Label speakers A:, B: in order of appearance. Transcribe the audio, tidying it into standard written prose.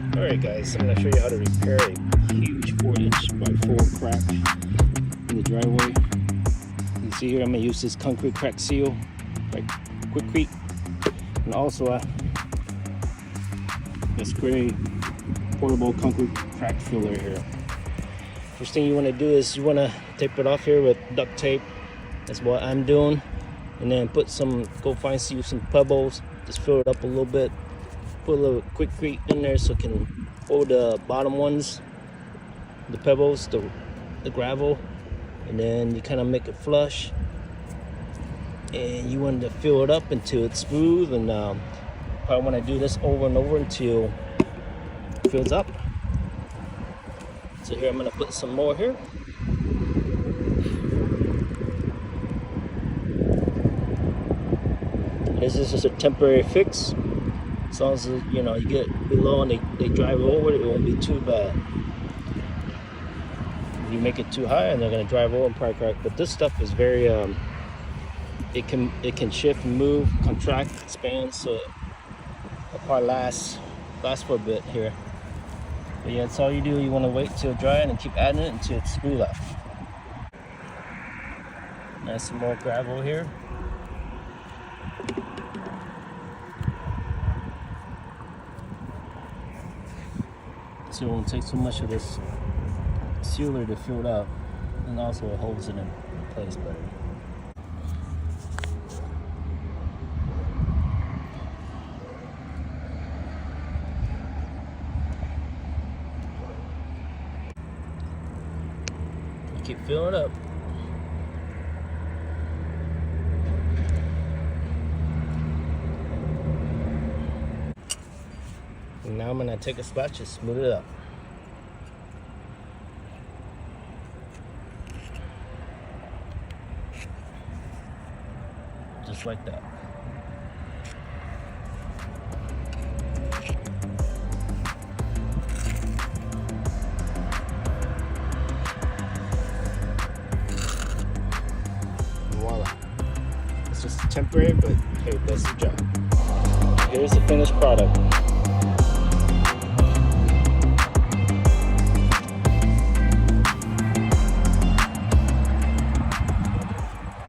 A: Alright guys, I'm going to show you how to repair a huge 4" by 4" crack in the driveway. You can see here I'm going to use this concrete crack seal by Quikrete, and also this gray portable concrete crack filler here. First thing you want to do is you want to tape it off here with duct tape. That's what I'm doing. And then go find you some pebbles, just fill it up a little bit. Put a little Quikrete in there so it can hold the bottom ones, the pebbles, the gravel, and then you kind of make it flush. And you want to fill it up until it's smooth, and probably want to do this over and over until it fills up. So here I'm going to put some more here. This is just a temporary fix. As long as you get below and they drive over, it won't be too bad. If you make it too high, and they're gonna drive over and probably crack. But this stuff is very it can shift and move, contract, expand, so it'll probably last for a bit here. But yeah, that's all you do. You want to wait till it dries and keep adding it until it's smooth out. Nice, some more gravel here. So it won't take so much of this sealer to fill it up, and also it holds it in place better. You keep filling it up. And now I'm gonna take a spatch and smooth it up. Just like that. Voila. It's just temporary, but hey, that's the job. Here's the finished product.